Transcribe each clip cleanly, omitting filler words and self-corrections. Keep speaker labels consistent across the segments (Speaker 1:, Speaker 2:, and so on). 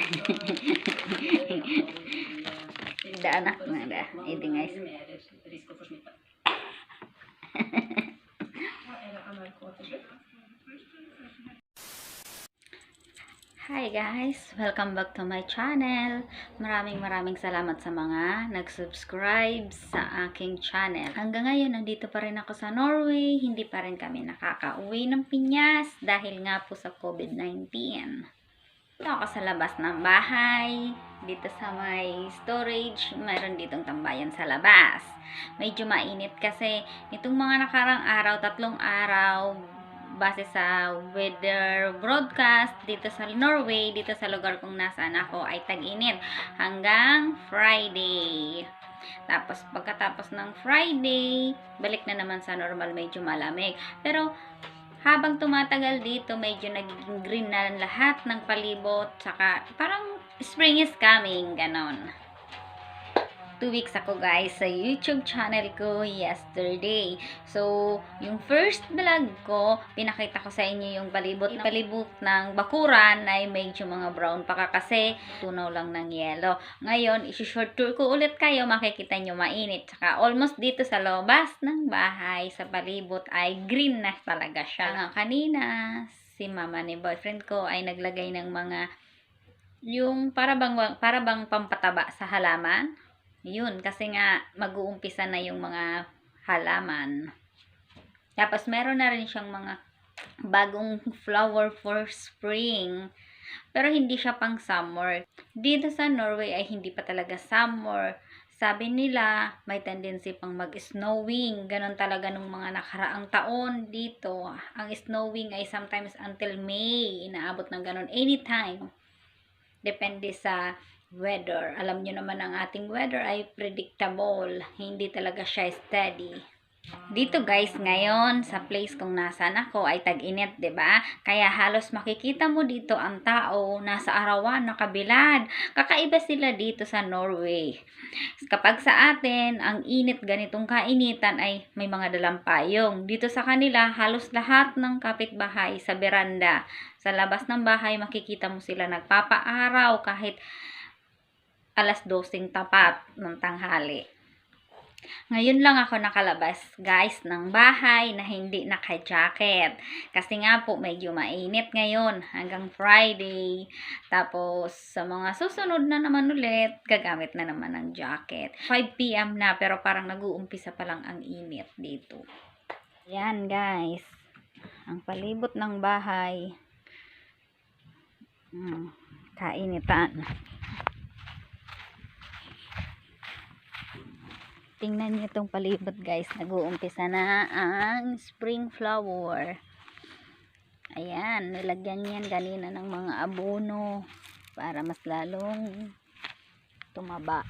Speaker 1: Da anak na da. Ini guys. Hi guys, welcome back to my channel. Maraming salamat sa mga nag-subscribe sa aking channel. Hanggang ngayon, nandito pa rin ako sa Norway. Hindi pa rin kami nakakauwi ng Piñas dahil nga po sa COVID-19. Ito ako sa labas ng bahay. Dito sa may storage, mayroon ditong tambayan sa labas. Medyo mainit kasi itong mga nakarang araw, 3 araw, base sa weather broadcast dito sa Norway, dito sa lugar kung nasaan ako, ay tag-init hanggang Friday. Tapos pagkatapos ng Friday, balik na naman sa normal, medyo malamig. Pero habang tumatagal dito, medyo nagiging green na lahat ng palibot, saka parang spring is coming, ganon. 2 weeks ako guys sa YouTube channel ko yesterday. So, yung first vlog ko, pinakita ko sa inyo yung palibot ng bakuran ay medyo mga brown pa kasi tunaw lang ng yelo. Ngayon, isi-short tour ko ulit kayo, makikita nyo mainit. Saka almost dito sa labas ng bahay, sa palibot ay green na talaga siya. Kanina, si mama ni boyfriend ko ay naglagay ng mga yung para bang pampataba sa halaman. Yun, kasi nga mag-uumpisa na yung mga halaman. Tapos meron na rin siyang mga bagong flower for spring. Pero hindi siya pang summer. Dito sa Norway ay hindi pa talaga summer. Sabi nila, may tendency pang mag-snowing. Ganon talaga nung mga nakaraang taon dito. Ang snowing ay sometimes until May. Inaabot ng ganon anytime. Depende sa weather. Alam nyo naman ang ating weather ay predictable. Hindi talaga siya steady. Dito guys, ngayon sa place kung nasaan ako ay tag-init, 'di ba? Kaya halos makikita mo dito ang tao nasa arawan, nakabilad. Kakaiba sila dito sa Norway. Kapag sa atin, ang init ganitong kainitan ay may mga dalampayong. Dito sa kanila, halos lahat ng kapitbahay sa beranda, sa labas ng bahay, makikita mo sila nagpapaaraw kahit 12:00 tapat ng tanghali. Ngayon lang ako nakalabas guys ng bahay na hindi naka-jacket. Kasi nga po medyo mainit ngayon hanggang Friday. Tapos sa mga susunod na naman ulit, gagamit na naman ng jacket. 5 PM na pero parang nag-uumpisa pa lang ang init dito. Yan guys. Ang palibot ng bahay. Kainitan. Tingnan niyo itong palibot guys, nag-uumpisa na ang spring flower. Ayan, nilagyan niyan kanina ng mga abono para mas lalong tumaba.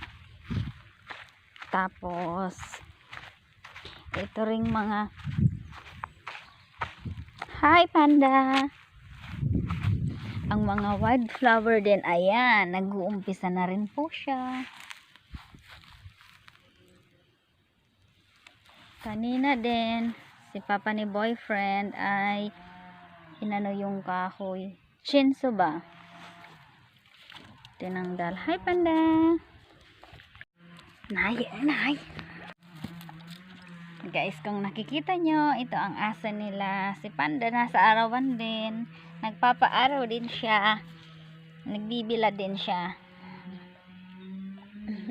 Speaker 1: Tapos ito ring mga hi panda, ang mga wildflower din, ayan, nag-uumpisa na rin po siya. Kanina din, si papa ni boyfriend ay inano yung kahoy. Chinso ba? Tinanggal. Hi, panda! Nay! Guys, kung nakikita nyo, ito ang asa nila. Si panda nasa arawan din. Nagpapaaraw din siya. Nagbibila din siya.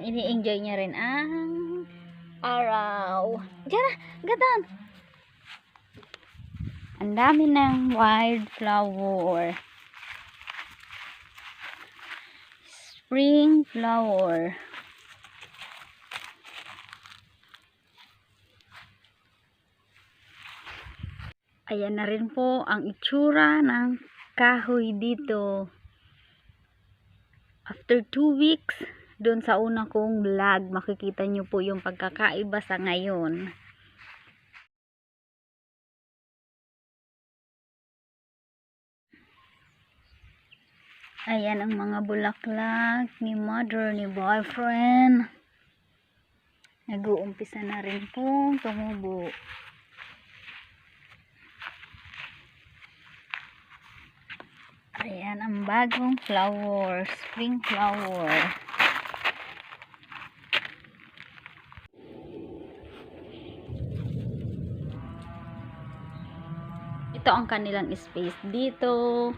Speaker 1: Ini-enjoy niya rin ang araw. Diyan, gatan. Ang dami ng wildflower. Spring flower. Ayan na rin po ang itsura ng kahoy dito. After 2 weeks, doon sa una kong vlog, makikita nyo po yung pagkakaiba sa ngayon. Ayan ang mga bulaklak ni mother, ni boyfriend. Nag-uumpisa na rin po tumubo. Ayan ang bagong flower, spring flower. Ito ang kanilang space dito.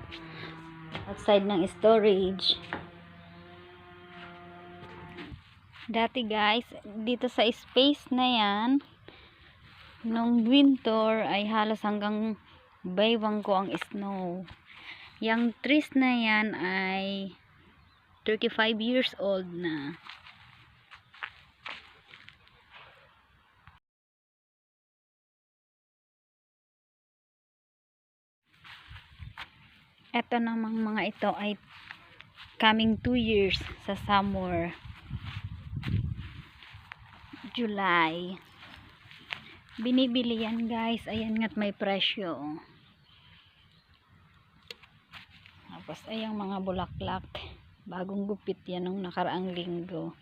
Speaker 1: Outside ng storage. Dati guys, dito sa space na yan, nung winter ay halos hanggang baywang ko ang snow. Yang trees na yan ay 35 years old na. Ito namang mga ito ay coming 2 years sa summer. July. Binibili yan guys. Ayan nga't may presyo. Tapos ayang mga bulaklak. Bagong gupit yan nung nakaraang linggo.